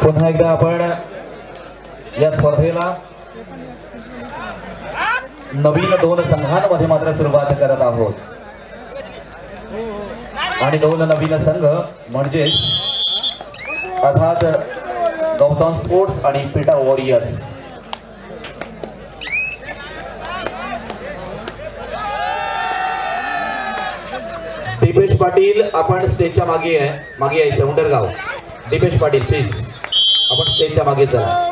पुन्हा एकदा आपण या स्पर्धेला नवीन 2 संघांमध्ये मात्र सुरुवात करत आहोत आणि 2 नवीन संघ म्हणजे अर्थात गौतम स्पोर्ट्स आणि पीटा वॉरियर्स। दीपेश पाटील आपण स्टेजच्या मागे यायचं उंडरगाव। दीपेश पाटील प्लीज आपण स्टेजच्या मागे चला।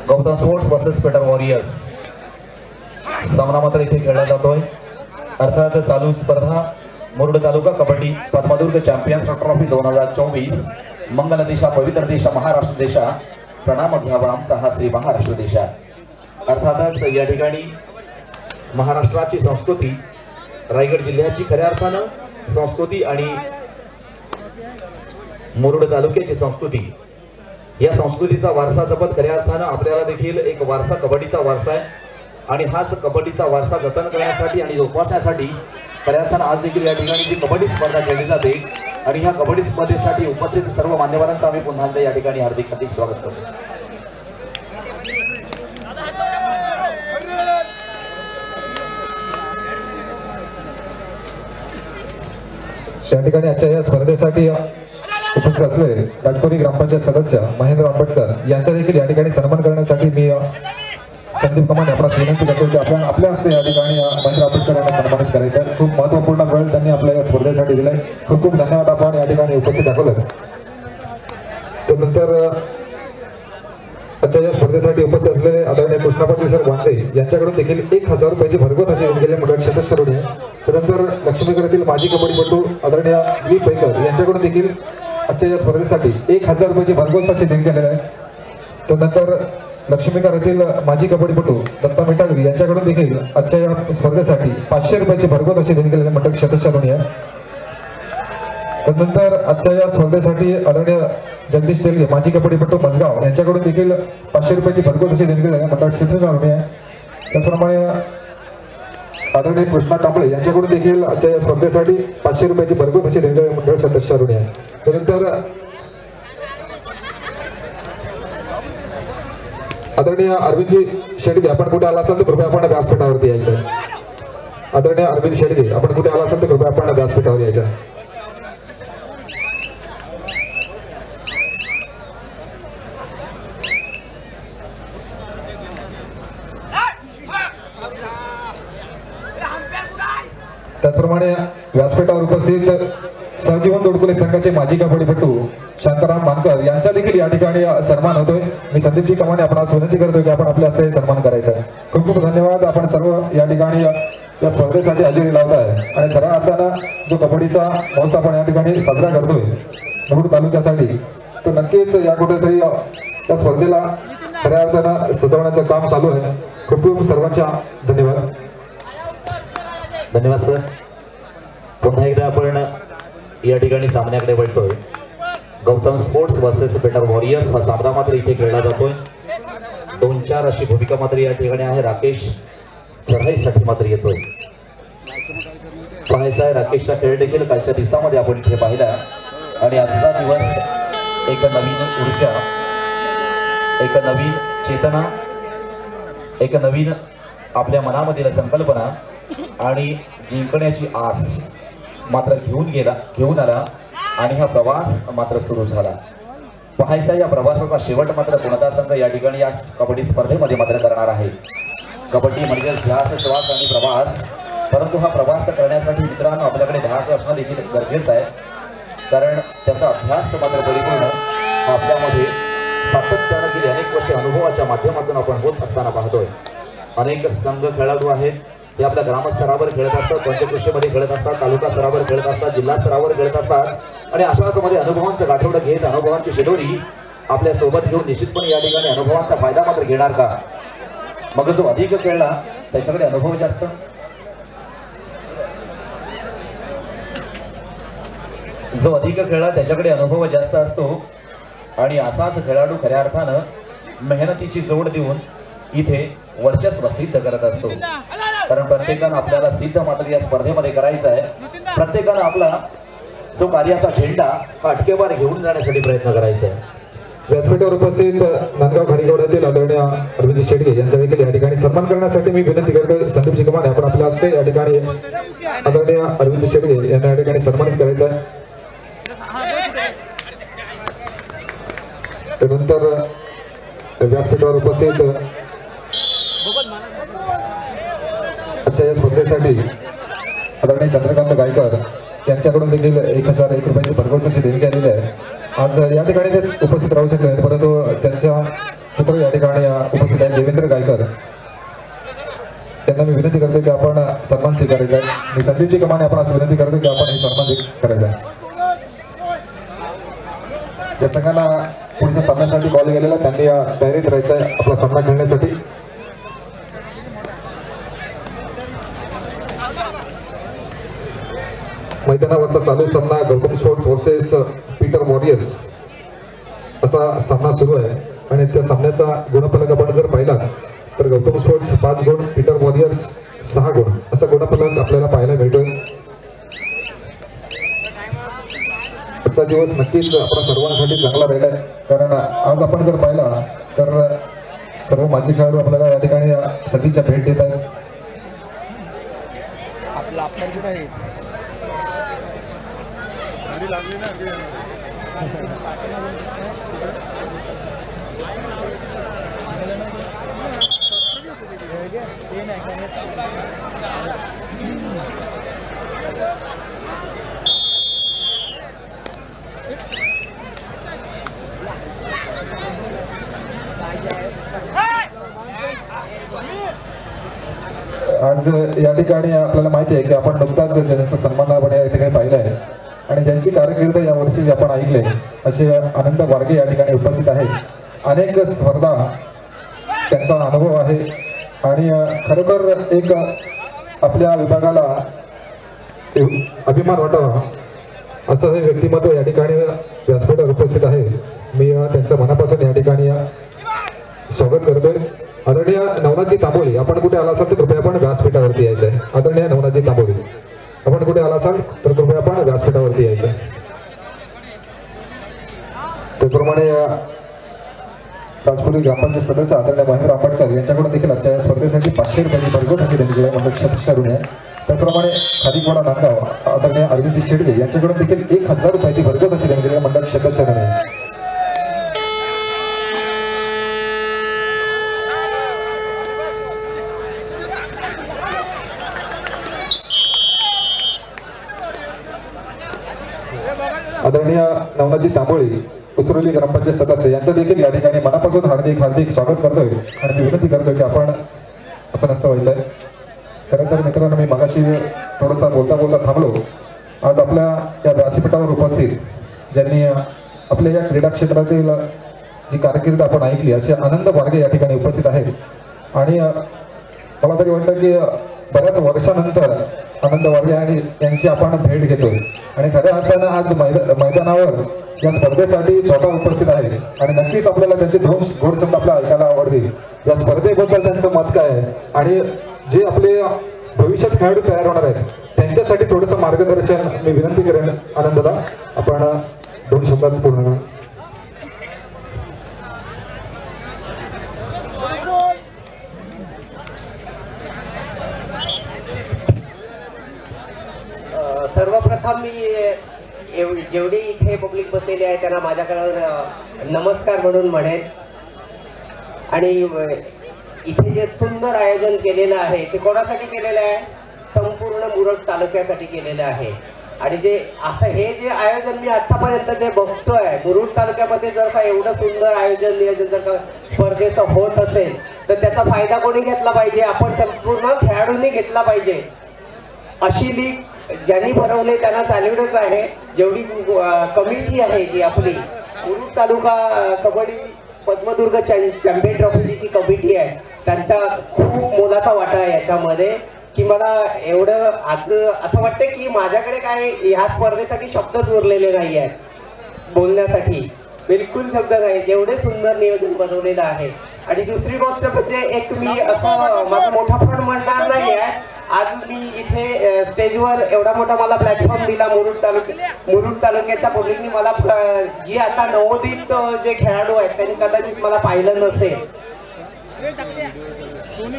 गौतम स्पोर्ट्स वर्सेस पीटा वॉरियर्स सामना मात्र इथे खेळला जातोय। अर्थात चालू स्पर्धा मुरुड तालुका कबड्डी पद्मदुर्ग चॅम्पियन्स ट्रॉफी 2024 मंगल दिशा पवित्र दिशा महाराष्ट्र देशा प्रणाम घ्यावा आमचा हा श्री महाराष्ट्र देशा। अर्थातच या ठिकाणी महाराष्ट्राची संस्कृती रायगड जिल्ह्याची खऱ्या अर्थानं संस्कृती आणि मुरुड तालुक्याची संस्कृती या संस्कृतीचा वारसा जपत खऱ्या अर्थानं आपल्याला देखील एक वारसा कबड्डीचा वारसा आहे आणि हाच कबड्डीचा वारसा जतन करण्यासाठी आणि जोपासण्यासाठी खऱ्या अर्थानं आज देखील या ठिकाणी जी कबड्डी स्पर्धा खेळली जाते आणि ह्या कबड्डी स्पर्धेसाठी उपस्थित सर्व मान्यवरांचं आम्ही पुन्हा एकदा या ठिकाणी हार्दिक हार्दिक स्वागत करतो। या ठिकाणी आजच्या या स्पर्धेसाठी उपस्थित असलेले राजपुरी ग्रामपंचायत सदस्य महेंद्र आंबेडकर यांचा देखील या ठिकाणी सन्मान करण्यासाठी मी संदीप कमाने आपल्याला विनंती करतो की आपल्या हस्ते या ठिकाणी महेंद्र आंबेडकर यांना सन्मानित करायचं आहे। खूप महत्त्वपूर्ण वेळ त्यांनी आपल्या या स्पर्धेसाठी दिलाय। खूप खूप धन्यवाद आपण या ठिकाणी उपस्थित दाखवलं। त्यानंतर आजच्या या स्पर्धेसाठी उपस्थित असलेले आदरणीय कृष्णापती सर वांदे यांच्याकडून देखील 1000 रुपयाची भरघोस अशी गेले मंडळ क्षेत्रस्तरीय। त्यानंतर लक्ष्मीगडातील माजी कबड्डीपटू आदरणीय दिलीप पैकर यांच्याकडून देखील आजच्या या स्पर्धेसाठी 1000 रुपयाची भरघोस अशी देणगी आलेली आहे। त्यानंतर लक्ष्मीनगर येथील माजी कबड्डीपटू दत्ता मिठागरी यांच्याकडून देखील आजच्या या स्पर्धेसाठी 500 रुपयाची भरघोस अशी देणगी आलेली मंडळ क्षेत्रस्तरीय आहे। त्यानंतर आजच्या या स्पर्धेसाठी आदरणीय जगदीश तेलगे माजी कबड्डीपटू मजगाव यांच्याकडून देखील 500 रुपयाची भरघोस अशी देणगी आलेली मंडळ क्षेत्रस्तरीय आहे। त्याचप्रमाणे आदरणीय कृष्णा कांबळे यांच्याकडून देखील आजच्या या स्पर्धेसाठी 500 रुपयाची भरघोस अशी देणगी मंडळ क्षेत्रस्तरीय आहे। त्यानंतर आदरणीय अरविंदजी शेडगे आपण कुठे आला असाल तर कृपया आपण व्यासपीठावरती यायचं। आदरणीय अरविंद शेडगे आपण कुठे आला असाल तर कृपया आपण व्यासपीठावर यायचं। त्याचप्रमाणे व्यासपीठावर उपस्थित सहजीवन तोडकुले संघाचे माजी कबड्डीपटू शांताराम मानकर यांचा देखील या ठिकाणी सन्मान होतोय। मी संदीपजी कमाने आपणास विनंती करतोय की आपण आपल्या हस्ते सन्मान करायचा आहे। खूप खूप धन्यवाद आपण सर्व या ठिकाणी या स्पर्धेसाठी हजेरी लावताय आणि खऱ्या अर्थानं जो कबड्डीचा महोत्सव आपण या ठिकाणी साजरा करतोय मुरुड तालुक्यासाठी तो नक्कीच या कुठेतरी या स्पर्धेला खऱ्या अर्थानं सजवण्याचं काम चालू आहे। खूप खूप सर्वांच्या धन्यवाद। धन्यवाद सर। पुन्हा एकदा आपण या ठिकाणी सामन्याकडे वळतोय। गौतम स्पोर्ट्स वर्सेस पीटा वॉरियर्स हा सामना मात्र इथे खेळला जातोय। 2-4 अशी भूमिका मात्र या ठिकाणी आहे। राकेश चढाईसाठी मात्र येतोय। पाहायचा आहे राकेशचा खेळ देखील कालच्या दिवसामध्ये आपण इथे पाहिला आणि आजचा दिवस एक नवीन ऊर्जा, एक नवीन चेतना, एक नवीन आपल्या मनामधील संकल्पना आणि जिंकण्याची आस मात्र घेऊन आला आणि हा प्रवास मात्र सुरू झाला. पाहायचा या प्रवासाचा शेवट मात्र कोणता संघ या ठिकाणी या कबड्डी स्पर्धेमध्ये मात्र करणार आहे. कबड्डी म्हणजे ध्यास, श्वास आणि प्रवास. परंतु हा प्रवास करण्यासाठी मित्रांनो आपल्याकडे ध्यास असणं देखील गरजेचं आहे, कारण त्याचा अभ्यास मात्र परिपूर्ण आपल्यामध्ये सातत्यानं गेली अनेक वर्षे अनुभवाच्या माध्यमातून आपण होत असताना पाहतोय. अनेक संघ खेळाडू आहेत, ते आपल्या ग्रामस्तरावर खेळत असतात, पंचकृषीमध्ये खेळत असतात, तालुका स्तरावर खेळत असतात, जिल्हा स्तरावर खेळत असतात आणि अशाच मध्ये अनुभवांचं गाठोडं घेत अनुभवांची शिदोरी आपल्या सोबत घेऊन निश्चितपणे या ठिकाणी अनुभवांचा फायदा मात्र घेणार का? मग जो अधिक खेळला त्याच्याकडे अनुभव जास्त, जो अधिक खेळला त्याच्याकडे अनुभव जास्त असतो आणि असाच खेळाडू खऱ्या अर्थानं मेहनतीची जोड देऊन इथे वर्चस्व सिद्ध करत असतो. कारण प्रत्येकानं आपल्याला सिद्ध मात्र या स्पर्धेमध्ये करायचं आहे. प्रत्येकानं आपला जो कार्याचा झेंडा हा अटकेवर घेऊन जाण्यासाठी प्रयत्न करायचा आहे. व्यासपीठावर उपस्थित नांदगाव घारीगोड्यातील आदरणीय अरविंद शेडगे यांचा देखील या ठिकाणी सन्मान करण्यासाठी मी विनंती करतो. संदीप चिकमाने आपण आपल्या हस्ते या ठिकाणी आदरणीय अरविंद शेडगे यांना या ठिकाणी सन्मानित करायचं आहे. त्यानंतर व्यासपीठावर उपस्थित आजच्या या स्पर्धेसाठी आदरणीय चंद्रकांत गायकर यांच्याकडून देखील 1001 रुपयाची भरघोस देणगी आलेली आहे. आज या ठिकाणी ते उपस्थित राहू शकले नाही, परंतु त्यांच्या पुत्र या ठिकाणी उपस्थित आहेत देवेंद्र गायकर. त्यांना मी विनंती करतो की आपण सन्मान स्वीकारायचा आहे. मी संदीपजी कमाने आपण विनंती करतो की आपण हे सन्मान करायचा आहे. ज्या संघाला पुढच्या सामन्यासाठी बॉल गेलेला त्यांनी तयारी करायचा आहे आपला सामना खेळण्यासाठी. मैदानावरचा चालू सामना Gautam sports versus Peter warriors असा सामना सुरू आहे आणि त्या सामन्याचा गुणफलक आपण जर पाहिला तर गौतम स्पोर्ट्स 5 गुण, पीटर वॉरियर्स 6 गुण असा गुणफलक आपल्याला पाहायला मिळतोय. आजचा दिवस नक्कीच आपल्या सर्वांसाठी चांगला राहिला आहे, कारण आज आपण जर पाहिला तर सर्व माजी खेळाडू आपल्याला या ठिकाणी संधीच्या भेट देत आहेत. आज या ठिकाणी आपल्याला माहिती आहे की आपण नुकताच ज्यांचा सन्मान आपण या ठिकाणी पाहिला आहे आणि ज्यांची कारकीर्द या वर्षी आपण ऐकले असे आनंद वारगे या ठिकाणी उपस्थित आहेत. अनेक स्पर्धा त्यांचा अनुभव आहे आणि खरोखर एक आपल्या विभागाला अभिमान वाटावा असं हे व्यक्तिमत्व या ठिकाणी व्यासपीठावर उपस्थित आहे. मी त्यांचं मनापासून या ठिकाणी स्वागत करतोय. आदरणीय नवनाथजी तांबोळी आपण कुठे आला असाल तर कृपया आपण व्यासपीठावरती यायचं आहे. आदरणीय नवनाथजी तांबोळी आपण कुठे आला असाल तर कृपया आपण व्यासपीठावरती यायचं आहे. त्याचप्रमाणे राजपुरी ग्रामपंचायत सदस्य आदरणीय महेंद्र आंबेडकर यांच्याकडून देखील आजच्या या स्पर्धेसाठी 500 रुपयांची भरघोस देणगी आहे. त्याचप्रमाणे खादीवाडा नांदगाव आदरणीय अरविंद शेडगे यांच्याकडून देखील 1000 रुपयाची भरघोस अशी देणगी आहे. मंडळ सदस्य आदरणीय नवनाथजी तांबोळी उसरोली ग्रामपंचायत सदस्य यांचं देखील या ठिकाणी मनापासून हार्दिक स्वागत करतोय आणि मी विनंती करतोय की आपण असं नसतं व्हायचं आहे. खरं तर मित्रांनो मी मगाशी थोडंसं बोलता थांबलो. आज आपल्या या व्यासपीठावर उपस्थित ज्यांनी आपल्या या क्रीडा क्षेत्रातील जी कारकीर्द आपण ऐकली असे आनंद वारगे या ठिकाणी उपस्थित आहेत आणि मला तरी वाटतं की बऱ्याच वर्षानंतर आनंद वारगे यांची आपण भेट घेतोय आणि खऱ्या अर्थानं आज मैदानावर या स्पर्धेसाठी स्वतः उपस्थित आहे आणि नक्कीच आपल्याला त्यांचे 2 गोड शब्द आपल्याला ऐकायला आवडतील. या स्पर्धेबद्दल त्यांचं मत काय आहे आणि जे आपले भविष्यात खेळाडू तयार होणार आहेत त्यांच्यासाठी थोडंसं मार्गदर्शन मी विनंती करेन. आनंदला आपण 2 शब्दात पूर्ण करू. सर्वप्रथम मी जेवढी इथे पब्लिक बसलेली आहे त्यांना माझ्याकडे नमस्कार म्हणून म्हणेन. आणि इथे जे सुंदर आयोजन केलेलं आहे ते कोणासाठी केलेलं आहे? संपूर्ण मुरुड तालुक्यासाठी केलेलं आहे. आणि जे असं हे जे आयोजन मी आतापर्यंत जे बघतोय मुरुड तालुक्यामध्ये, जर का एवढं सुंदर आयोजन नियोजन जर का स्पर्धेचं होत असेल तर त्याचा फायदा कोणी घेतला पाहिजे? आपण संपूर्ण खेळाडूंनी घेतला पाहिजे. अशी लीग ज्यांनी भरवले त्यांना चालवलंच आहे. जेवढी कमिटी आहे जी आपली मुरुड तालुका कबड्डी पद्मदुर्ग चॅम्पियन ट्रॉफीची जी कमिटी आहे त्यांचा खूप मोलाचा वाटा आहे याच्यामध्ये. की मला एवढं आज असं वाटतं की माझ्याकडे काय ह्या स्पर्धेसाठी शब्दच उरलेले नाही आहेत बोलण्यासाठी, बिलकुल शब्द नाही. एवढे सुंदर नियोजन बनवलेलं आहे. आणि दुसरी गोष्ट म्हणजे एक मी असं माझा मोठा फंड म्हणणार नाही आहे. आज मी इथे स्टेजवर एवढा मोठा मला प्लॅटफॉर्म दिला मुरुड तालुक्याच्या पब्लिकनी मला, जी आता नवोदित जे खेळाडू आहेत त्यांनी कदाचित मला पाहिलं नसेल,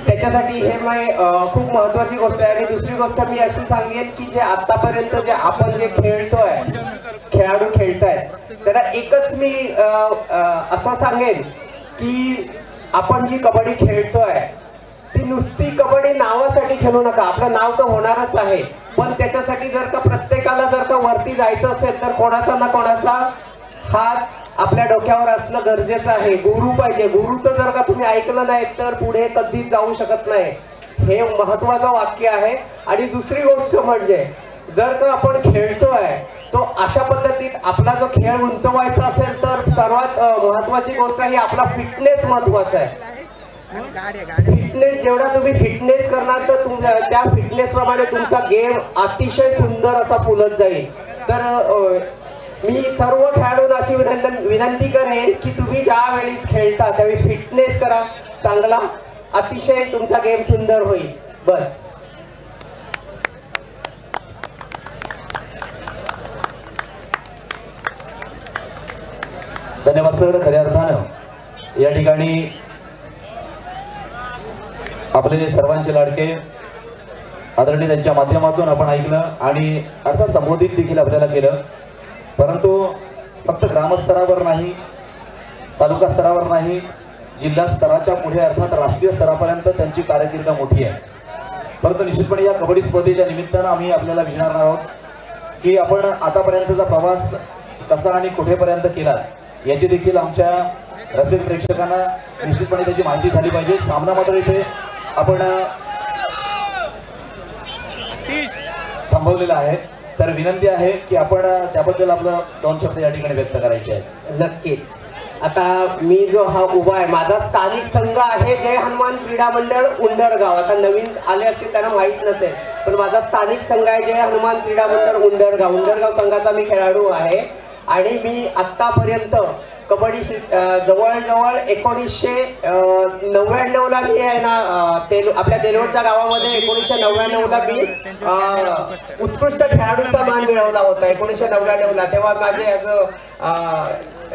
त्याच्यासाठी हे खूप महत्वाची गोष्ट आहे. आणि दुसरी गोष्ट मी अशी सांगेन की जे आतापर्यंत जे आपण जे खेळतोय खेळाडू खेळतायत त्याला एकच मी असं सांगेन की आपण जी कबड्डी खेळतोय ती नुसती कबड्डी नावासाठी खेळू नका. आपलं नाव तर होणारच आहे, पण त्याच्यासाठी जर का प्रत्येकाला जर का वरती जायचं असेल तर कोणाचा ना कोणाचा हात आपल्या डोक्यावर असणं गरजेचं आहे. गुरु पाहिजे. गुरुचं जर का तुम्ही ऐकलं नाही तर पुढे कधीच जाऊ शकत नाही. हे महत्वाचं वाक्य आहे. आणि दुसरी गोष्ट म्हणजे जर का आपण खेळतोय तो अशा पद्धतीत आपला जो खेळ उंचवायचा असेल तर सर्वात महत्वाची गोष्ट ही आपला फिटनेस महत्वाचा आहे. फिटनेस जेवढा तुम्ही फिटनेस करणार तर तुमच्या त्या फिटनेस प्रमाणे तुमचा गेम अतिशय सुंदर असा फुलत जाईल. तर मी सर्व खेळाडूंना अशी विनंती करेन की तुम्ही ज्यावेळी खेळता त्यावेळी फिटनेस करा चांगला, अतिशय तुमचा गेम सुंदर होईल. बस. धन्यवाद सर. खऱ्या अर्थानं या ठिकाणी आपले सर्वांचे लाडके आदरणीय त्यांच्या माध्यमातून आपण ऐकलं आणि अर्थात संबोधित देखील आपल्याला केलं. परंतु फक्त ग्रामस्तरावर नाही, तालुका स्तरावर नाही, जिल्हा स्तराच्या पुढे अर्थात राष्ट्रीय स्तरापर्यंत त्यांची कारकीर्द मोठी आहे. परंतु निश्चितपणे या कबड्डी स्पर्धेच्या निमित्तानं आम्ही आपल्याला विचारणार आहोत की आपण आतापर्यंतचा प्रवास कसा आणि कुठेपर्यंत केला याची देखील आमच्या रसिक प्रेक्षकांना निश्चितपणे त्याची माहिती झाली पाहिजे. सामना मात्र इथे आपण थांबवलेला आहे. तर विनंती आहे की आपण त्याबद्दल आपलं 2 शब्द या ठिकाणी व्यक्त करायचे आहेत. नक्कीच. आता मी जो हा उभा आहे माझा स्थानिक संघ आहे जय हनुमान क्रीडा मंडळ उंडरगाव. आता नवीन आले असतील त्यांना माहीत नसेल, पण माझा स्थानिक संघ आहे जय हनुमान क्रीडा मंडळ उंडरगाव. उंडरगाव संघाचा मी खेळाडू आहे. आणि मी आतापर्यंत कबड्डी जवळजवळ 1999 ला मी आहे ना आपल्या तेलवडच्या गावामध्ये 1999 ला मी उत्कृष्ट खेळाडूचा मान मिळवला होता. 1999 ला तेव्हा माझे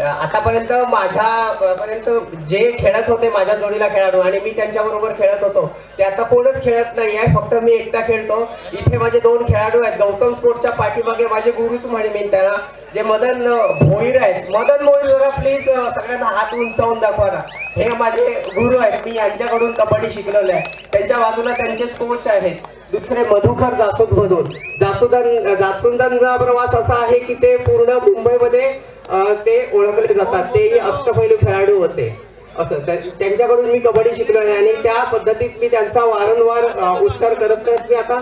आतापर्यंत माझ्यापर्यंत जे खेळत होते माझ्या जोडीला खेळाडू आणि मी त्यांच्याबरोबर खेळत होतो ते आता कोणच खेळत नाही आहे, फक्त मी एकटा खेळतो. इथे माझे 2 खेळाडू आहेत. गौतम स्पोर्ट्सच्या पाठीमागे माझे गुरुच म्हणेन मी त्यांना, जे मदन भोईर आहेत. मदन भोईर जरा प्लीज सगळ्यांना हात उंचावून दाखवा ना. हे माझे गुरु आहेत. मी यांच्याकडून कबड्डी शिकलेलो आहे. त्यांच्या बाजूला त्यांचेच कोच आहेत दुसरे मधुकर जासूद म्हणून. जासूदांचा प्रवास असा आहे की ते पूर्ण मुंबईमध्ये ते ओळखले जातात. तेही अष्टपैलू खेळाडू होते. असं त्यांच्याकडून मी कबड्डी शिकलो आहे आणि त्या पद्धतीत मी त्यांचा वारंवार उच्चार करत करत मी आता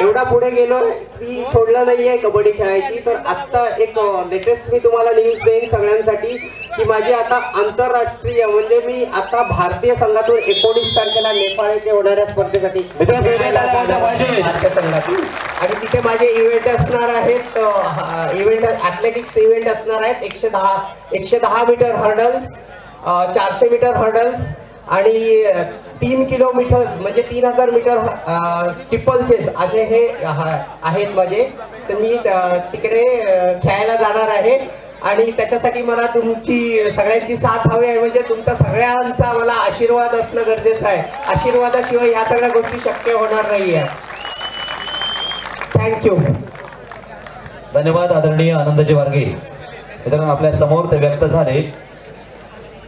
एवढा पुढे गेलो की सोडलं नाहीये कबड्डी खेळायची. तर आता एक लेटेस्ट मी तुम्हाला न्यूज देईन सगळ्यांसाठी की माझी आता आंतरराष्ट्रीय म्हणजे मी आता भारतीय संघातून 19 तारखेला नेपाळ येथे होणाऱ्या स्पर्धेसाठी आणि तिथे माझे इव्हेंट असणार आहेत. इव्हेंट ॲथलेटिक्स इव्हेंट असणार आहेत. 110 मीटर हर्डल्स, 400 मीटर हर्डल्स आणि 3 किलोमीटर म्हणजे 3000 मीटर स्टिपल चेस असे हे आहेत माझे. तर मी तिकडे खेळायला जाणार आहे आणि त्याच्यासाठी मला तुमची सगळ्यांची साथ हवी आहे. म्हणजे तुमचा सगळ्यांचा मला आशीर्वाद असणं गरजेचं आहे. आशीर्वादाशिवाय ह्या सगळ्या गोष्टी शक्य होणार नाही आहे. थँक्यू. धन्यवाद आदरणीय आनंदजी वारगे. मित्रांनो आपल्या समोर ते व्यक्त झाले,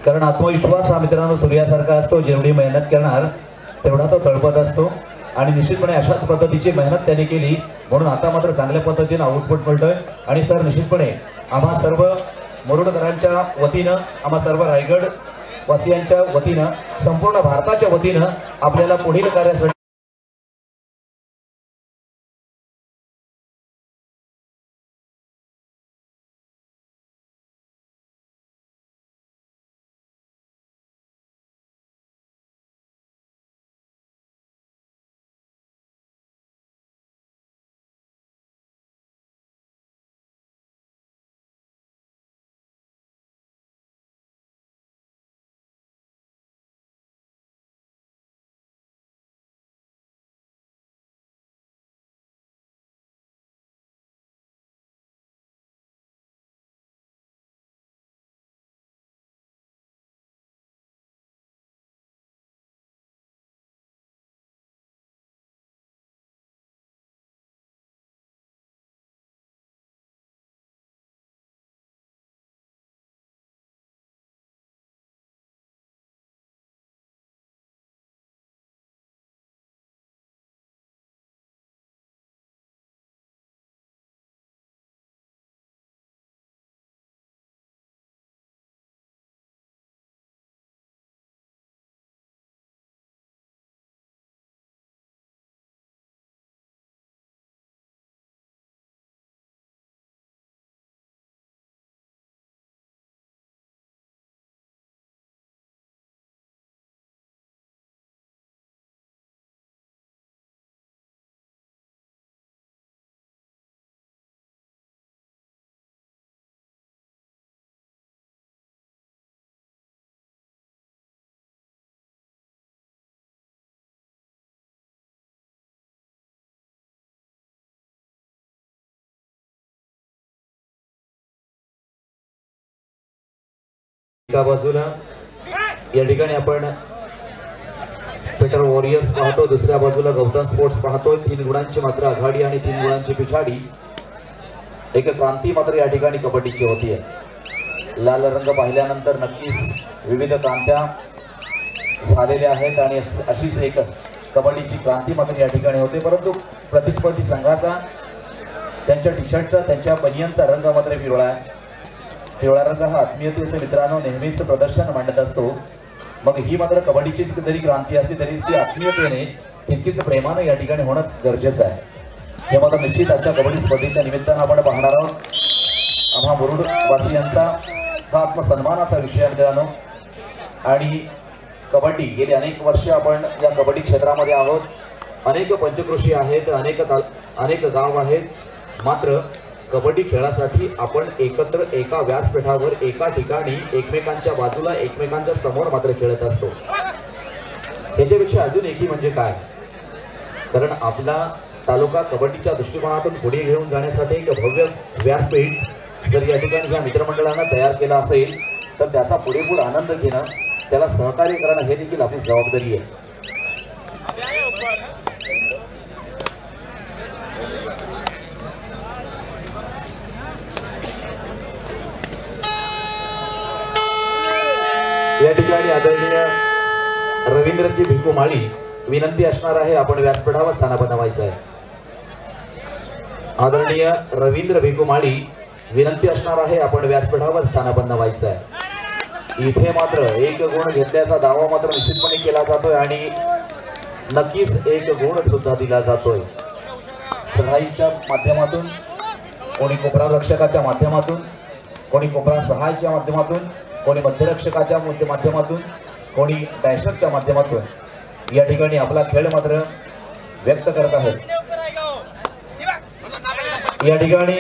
कारण आत्मविश्वास हा मित्रांनो सूर्यासारखा असतो, जेवढी मेहनत करणार तेवढा तो तळपत असतो आणि निश्चितपणे अशाच पद्धतीची मेहनत त्यांनी केली म्हणून आता मात्र चांगल्या पद्धतीने आउटपुट मिळतोय. आणि सर निश्चितपणे आम्हा सर्व मुरुडकरांच्या वतीनं, आम्हा सर्व रायगड वासियांच्या वतीनं, संपूर्ण भारताच्या वतीनं आपल्याला पुढील कार्यासाठी एका बाजूला या ठिकाणी आपण पेटर वॉरियर्स पाहतो, दुसऱ्या बाजूला गौतम स्पोर्ट्स पाहतोय. 3 गुणांची मात्र आघाडी आणि 3 गुणांची पिछाडी. एक क्रांती मात्र या ठिकाणी कबड्डीची होतीये. लाल रंग पाहिल्यानंतर नक्कीच विविध क्रांत्या झालेल्या आहेत आणि अशीच एक कबड्डीची क्रांती मात्र या ठिकाणी होते. परंतु प्रतिस्पर्धी संघाचा, त्यांच्या टी शर्टचा, त्यांच्या बनियनचा रंग मात्र पिवळा आहे. पिवळा रंग हा आत्मीयतेचे मित्रांनो नेहमीच प्रदर्शन मांडत असतो. मग ही मात्र कबड्डीचीच जरी क्रांती असली तरी ती आत्मीयतेने तितकीच प्रेमाने या ठिकाणी होणं गरजेचं आहे. हे मात्र निश्चित आजच्या कबड्डी स्पर्धेच्या निमित्तानं आपण पाहणार आहोत. आम्हा मुरुड वासियांचा हा आत्मसन्मानाचा विषय आहे मित्रांनो. आणि कबड्डी गेली अनेक वर्ष आपण या कबड्डी क्षेत्रामध्ये आहोत. अनेक पंचक्रोशी आहेत, अनेक गाव आहेत. मात्र कबड्डी खेळासाठी आपण एकत्र एका व्यासपीठावर एका ठिकाणी एकमेकांच्या बाजूला एकमेकांच्या समोर मात्र खेळत असतो. ह्याच्यापेक्षा अजून एकी म्हणजे काय, कारण आपला तालुका कबड्डीच्या दृष्टिकोनातून पुढे घेऊन जाण्यासाठी एक भव्य व्यासपीठ जर या ठिकाणी ह्या मित्रमंडळानं तयार केला असेल तर त्याचा पुरेपूर आनंद घेणं, त्याला सहकार्य करणं हे देखील आपली जबाबदारी आहे. या ठिकाणी आदरणीय रवींद्रजी भिकू माळी विनंती असणार आहे, आपण व्यासपीठावर स्थानापन्न व्हायचं आहे. आदरणीय रवींद्र भिकू माळी विनंती असणार आहे, आपण व्यासपीठावर स्थानापन्न व्हायचं आहे. इथे मात्र 1 गुण घेतल्याचा दावा मात्र निश्चितपणे केला जातोय आणि नक्कीच 1 गुण सुद्धा दिला जातोय. सहाय्याच्या माध्यमातून, कोणी कोपरा रक्षकाच्या माध्यमातून, कोणी कोपरा सहाय्याच्या माध्यमातून, कोणी मध्यरक्षकाच्या माध्यमातून, कोणी डॅशरच्या माध्यमातून या ठिकाणी आपला खेळ मात्र व्यक्त करत आहेत. या ठिकाणी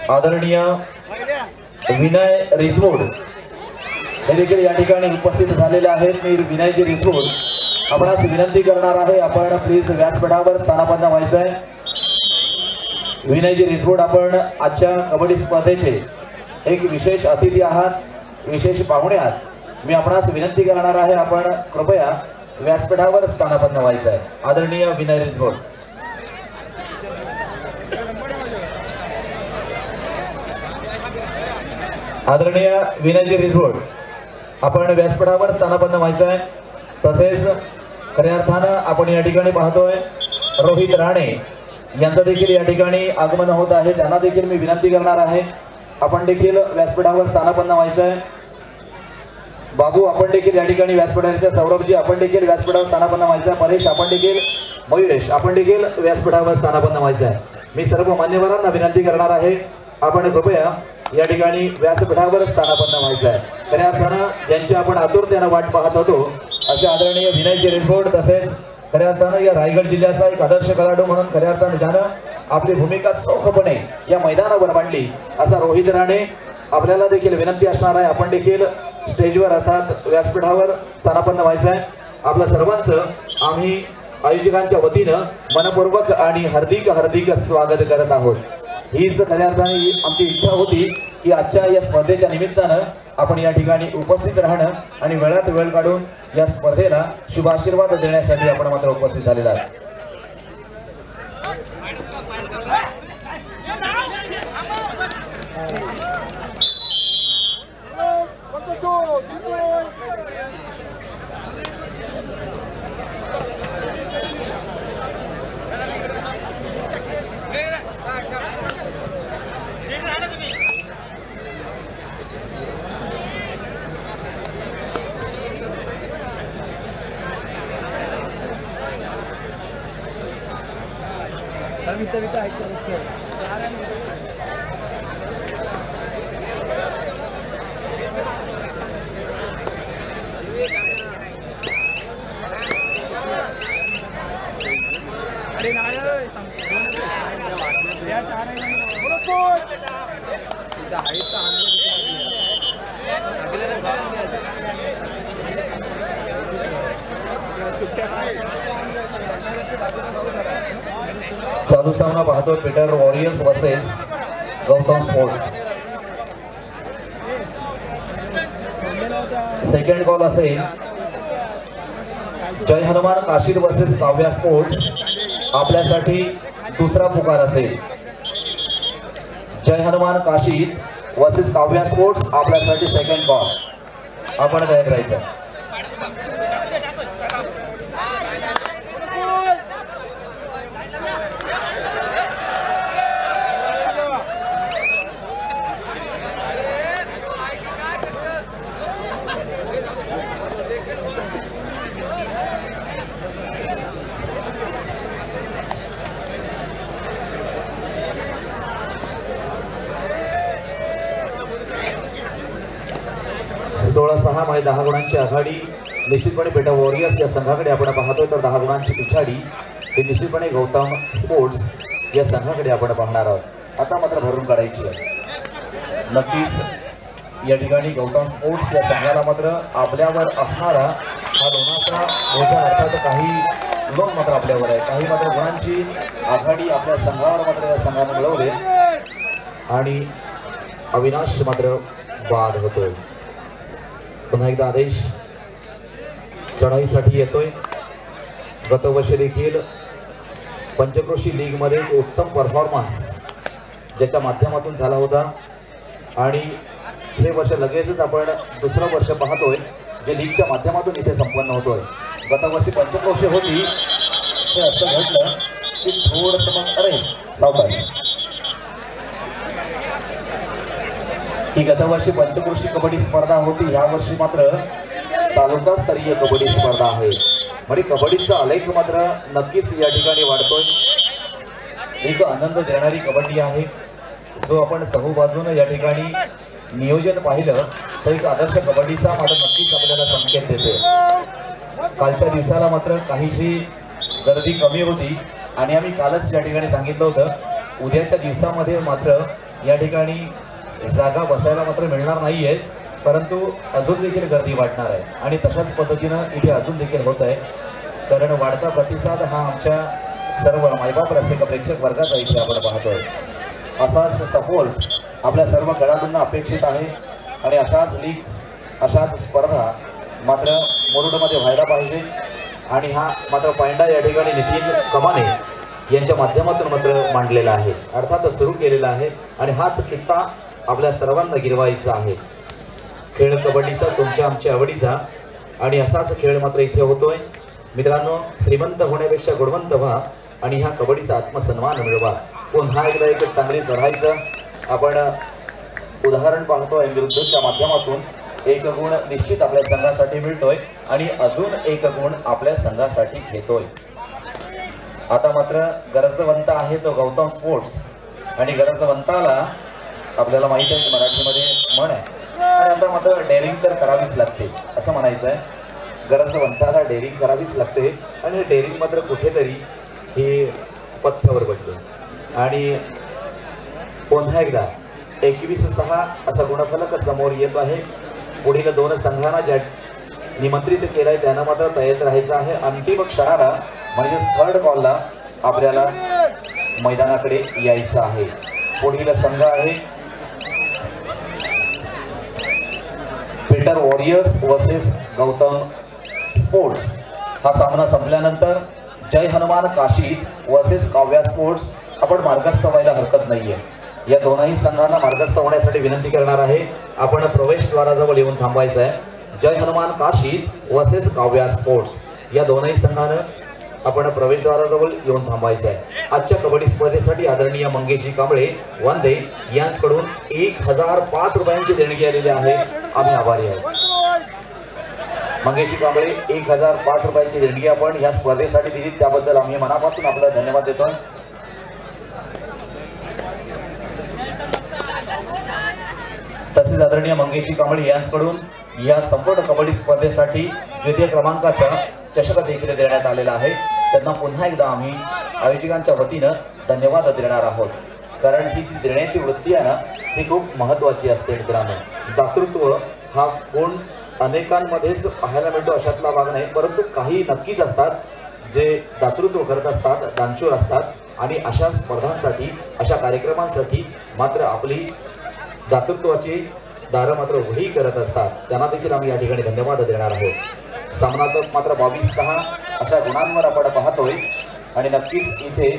आदरणीय विनय रिसवोड हे देखील या ठिकाणी उपस्थित झालेले आहेत. मी विनयजी रिसवोड आपणास विनंती करणार आहे, आपण प्लीज व्यासपीठावर स्थानापन्न व्हायचं आहे. विनयजी रिसवोड आपण आजच्या कबड्डी स्पर्धेचे एक विशेष अतिथी आहात, विशेष पाहुणे आहात. मी आपणास विनंती करणार आहे, आपण कृपया व्यासपीठावर स्थानापन्न व्हायचं आहे. आदरणीय विनय रिसवोड. आदरणीय विनयजी रिजवड आपण व्यासपीठावर स्थानापन्न व्हायचं आहे। तसेच खऱ्या अर्थानं आपण या ठिकाणी पाहतोय रोहित राणे यांचं देखील या ठिकाणी आगमन होत आहे। त्यांना देखील मी विनंती करणार आहे आपण देखील व्यासपीठावर स्थानापन्न व्हायचं आहे। बाबू आपण देखील या ठिकाणी व्यासपीठाच्या सौरभजी आपण देखील व्यासपीठावर स्थानापन्न व्हायचं आहे। परेश आपण देखील मयुरेश आपण देखील व्यासपीठावर स्थानापन्न व्हायचं आहे। मी सर्व मान्यवरांना विनंती करणार आहे आपण कृपया या ठिकाणी व्यासपीठावर स्थानापन्न व्हायचं आहे। खऱ्या अर्थानं ज्यांची आपण आतुरतेने वाट पाहत होतो असे आदरणीय विनयजी रिजवड तसेच खऱ्या अर्थानं या रायगड जिल्ह्याचा एक आदर्श खेळाडू म्हणून खऱ्या अर्थानं ज्यानं आपली भूमिका चोखपणे या मैदानावर मांडली असा रोहित राणे आपल्याला देखील विनंती असणार आहे आपण देखील स्टेजवर अर्थात व्यासपीठावर स्थानापन्न व्हायचं आहे। आपल्या सर्वांचं आम्ही आयोजकांच्या वतीनं मनपूर्वक आणि हार्दिक स्वागत करत आहोत। हीच खऱ्या अर्थाने आमची इच्छा होती की आजच्या या स्पर्धेच्या निमित्तानं आपण या ठिकाणी उपस्थित राहणं आणि वेळात वेळ काढून या स्पर्धेला शुभ आशीर्वाद देण्यासाठी आपण मात्र उपस्थित झालेला आहे। चालू सामना पाहतो Peter warriors versus Gautam sports. Second call असेल जय हनुमान काशीद वर्सेस काव्या स्पोर्ट्स आपल्यासाठी दुसरा पुकार असेल। जय हनुमान काशीद वर्सेस काव्या स्पोर्ट्स आपल्यासाठी सेकंड कॉल आपण तयार करायचं। सोळा 6 10 गुणांची आघाडी निश्चितपणे पेटा वॉरियर्स या संघाकडे आपण पाहतोय तर 10 गुणांची पिछाडी ही निश्चितपणे गौतम स्पोर्ट्स या संघाकडे आपण पाहणार आहोत। आता मात्र भरून काढायची आहे। नक्कीच या ठिकाणी गौतम स्पोर्ट्स या संघाला मात्र आपल्यावर असणारा हा लोणाचा मोठा अर्थात काही लोन मात्र आपल्यावर आहे। काही मात्र गुणांची आघाडी आपल्या संघावर मात्र या संघाने मिळवले आणि अविनाश मात्र बाद होतोय। पुन्हा एकदा आदेश चढाईसाठी येतोय। गतवर्षी देखील पंचक्रोशी लीग मध्ये उत्तम परफॉर्मन्स ज्याच्या माध्यमातून झाला होता आणि हे वर्ष लगेचच आपण दुसरं वर्ष पाहतोय जे लीगच्या माध्यमातून इथे संपन्न होतोय। गतवर्षी पंचक्रोशी होती ते असं घडलं की थोडंसं मग अरे सावकाश ही गतवर्षी पंचक्रोशी कबड्डी स्पर्धा होती, या वर्षी मात्र तालुकास्तरीय कबड्डी स्पर्धा आहे। म्हणजे कबड्डीचा आलेख मात्र नक्कीच या ठिकाणी वाढतोय। एक आनंद देणारी कबड्डी आहे जो आपण चहूबाजूने या ठिकाणी नियोजन पाहिलं तर एक आदर्श कबड्डीचा मात्र नक्कीच आपल्याला संकेत देते। कालच्या दिवसाला मात्र काहीशी गर्दी कमी होती आणि आम्ही कालच या ठिकाणी सांगितलं होतं उद्याच्या दिवसामध्ये मात्र या ठिकाणी जागा बसायला मात्र मिळणार नाहीये, परंतु अजून देखील गर्दी वाढणार आहे आणि तशाच पद्धतीनं इथे अजून देखील होत आहे। कारण वाढता प्रतिसाद हा आमच्या सर्व मायबाप रसिक प्रेक्षक वर्गाचा इथे आपण पाहतोय। असाच सपोर्ट आपल्या सर्व खेळाडूंना अपेक्षित आहे आणि अशाच लीग अशाच स्पर्धा मात्र मुरुडमध्ये व्हायला पाहिजे आणि हा मात्र पायंडा या ठिकाणी नितीन कमाने यांच्या माध्यमातून मात्र मांडलेला आहे अर्थात सुरू केलेला आहे आणि हाच कित्ता आपल्या सर्वांना गिरवायचा आहे। खेळ कबड्डीचा तुमच्या आमच्या आवडीचा आणि असाच खेळ मात्र इथे होतोय। मित्रांनो, श्रीमंत होण्यापेक्षा गुणवंत व्हा आणि ह्या कबड्डीचा आत्मसन्मान मिळवा। पुन्हा एकदा एक चांगली चढायचं आपण उदाहरण पाहतोय। विरुद्धच्या माध्यमातून 1 गुण निश्चित आपल्या संघासाठी मिळतोय आणि अजून 1 गुण आपल्या संघासाठी घेतोय। आता मात्र गरजवंत आहे तो गौतम स्पोर्ट्स आणि गरजवंताला आपल्याला माहिती आहे मराठीमध्ये म्हण आहे आणि आता मात्र डेअरिंग तर करावीच लागते असं म्हणायचं आहे। गरजवंताला डेअरिंग करावीच लागते आणि डेअरिंग मात्र कुठेतरी हे पथ्यावर पडले आणि पुन्हा एकदा 21-6 असा गुणफलक समोर येत आहे। पुढील 2 संघांना ज्या निमंत्रित केलंय त्यांना मात्र तयार राहायचं आहे। अंतिम क्षणाला म्हणजे 3rd कॉलला आपल्याला मैदानाकडे यायचं आहे। पुढील संघ आहे Peter warriors versus Gautam sports. हा सामना संपल्यानंतर जय हनुमान काशी वर्सेस काव्या स्पोर्ट्स आपण मार्गस्थ व्हायला हरकत नाहीये। या दोनही संघांना मार्गस्थ होण्यासाठी विनंती करणार आहे। आपण प्रवेशद्वाराजवळ येऊन थांबायचं आहे। जय हनुमान काशी वर्सेस काव्या स्पोर्ट्स या दोनही संघांना आपण प्रवेशद्वाराजवळ येऊन थांबायचं आहे। आजच्या कबड्डी स्पर्धेसाठी आदरणीय मंगेशजी कांबळे वंदे यांच्याकडून 1005 रुपयांची देणगी आलेली आहे। आम्ही आभारी आहोत। मंगेशजी कांबळे 1005 रुपयांची देणगी आपण या स्पर्धेसाठी दिली त्याबद्दल आम्ही मनापासून आपला धन्यवाद देतो। तसेच आदरणीय मंगेशजी कांबळे यांच्याकडून या संपूर्ण कबड्डी स्पर्धेसाठी 2य क्रमांकाचा चषक देखील देण्यात आलेला आहे। त्यांना पुन्हा एकदा आम्ही आयोजकांच्या वतीनं धन्यवाद देणार आहोत कारण ही जी देण्याची वृत्ती आहे ना ती खूप महत्त्वाची असते। मित्रांनो, दातृत्व हा गुण अनेकांमध्येच पाहायला मिळतो अशातला भाग नाही, परंतु काही नक्कीच असतात जे दातृत्व करत असतात, दानशूर असतात आणि अशा स्पर्धांसाठी अशा कार्यक्रमांसाठी मात्र आपली दातृत्वाची दारं मात्र उघडी करत असतात। त्यांना देखील आम्ही या ठिकाणी धन्यवाद देणार आहोत। सामनातच मात्र 22-6 अशा गुणांवर आपण पाहतोय आणि नक्कीच इथे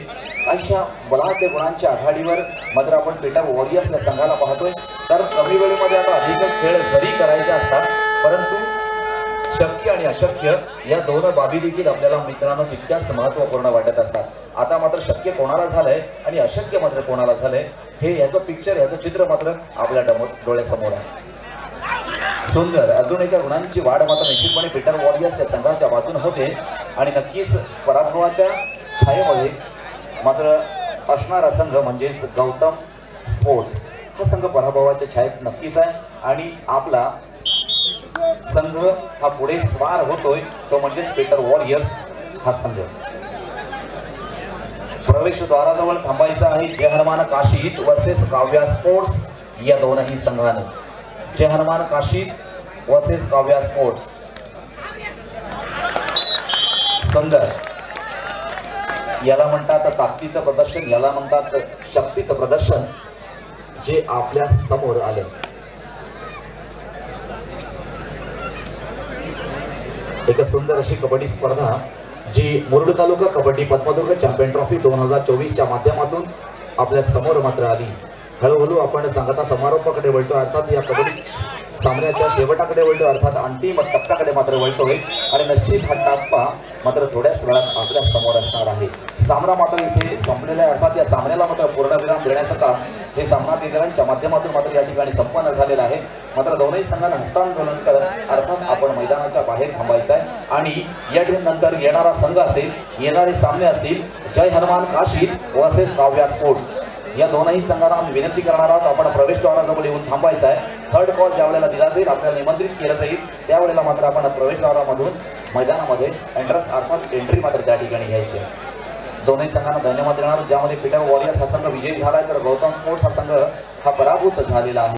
काहीशा बलाढ्य गुणांच्या आघाडीवर मात्र आपण पीटर वॉरियर्स या संघाला पाहतोय। तर कमी वेळेमध्ये आता अधिक खेळ जरी करायचे असतात परंतु शक्य आणि अशक्य या 2 बाबी देखील आपल्याला मित्रांनो तितक्याच महत्त्वपूर्ण वाटत असतात। आता मात्र शक्य कोणाला झालंय आणि अशक्य मात्र कोणाला झालंय हे याचं पिक्चर याचं चित्र मात्र आपल्या डोळ्यासमोर आहे। सुंदर अजून एका गुणांची वाढ मात्र निश्चितपणे पीटर वॉरियर्स या संघाच्या बाजूने होते आणि नक्कीच पराभवाच्या छायेमध्ये मात्र असणारा संघ म्हणजेच गौतम स्पोर्ट्स हा संघ पराभवाच्या छायेत नक्कीच आहे आणि आपला संघ हा पुढे स्वार होतोय तो म्हणजेच पीटर वॉरियर्स हा संघ। प्रवेशद्वाराजवळ थांबायचं आहे जय हनुमान काशी वर्सेस काव्या स्पोर्ट्स या दोनही संघांना। जय हनुमान काशी वर्सेस काव्या स्पोर्ट्स। सुंदर याला म्हणतात ताकदीचं प्रदर्शन, याला म्हणतात शक्तीचं प्रदर्शन जे आपल्या समोर आले। एक सुंदर अशी कबड्डी स्पर्धा जी मुरुड तालुका कबड्डी पद्मदुर्ग चॅम्पियन ट्रॉफी 2024च्या माध्यमातून आपल्या समोर मात्र आली। हळूहळू आपण सांगता समारोपाकडे वळतो, अर्थात या कबड्डी सामन्याच्या शेवटाकडे वळतो, अर्थात अंतिम टप्प्याकडे मात्र वळतोय आणि निश्चित हा टप्पा मात्र थोड्याच वेळात आपल्या समोर असणार आहे। सामना मात्र इथे संपलेला आहे, अर्थात या सामन्याला मात्र पूर्णविराम देण्याचं काम हे सामना दिग्गजांच्या माध्यमातून मात्र या ठिकाणी संपन्न झालेला आहे। मात्र दोनही संघांना हस्तांदोलन करत अर्थात आपण मैदानाच्या बाहेर थांबायचं आहे आणि या नंतर येणारा संघ असेल, येणारे सामने असतील जय हनुमान काशी वर्सेस काव्या स्पोर्ट्स या दोनही संघांना आम्ही विनंती करणार आहोत आपण प्रवेशद्वाराजवळ येऊन थांबायचं आहे। 3rd कॉल ज्या वेळेला दिला जाईल आपल्याला निमंत्रित केलं जाईल त्यावेळेला मात्र आपण प्रवेशद्वारामधून मैदानामध्ये एंट्री मात्र त्या ठिकाणी घ्यायची आहे। दोनही संघांना धन्यवाद देणार ज्यामध्ये पीटर वॉरियर्स हा संघ विजयी झालाय तर गौतम स्पोर्ट्स हा संघ हा पराभूत झालेला आहे।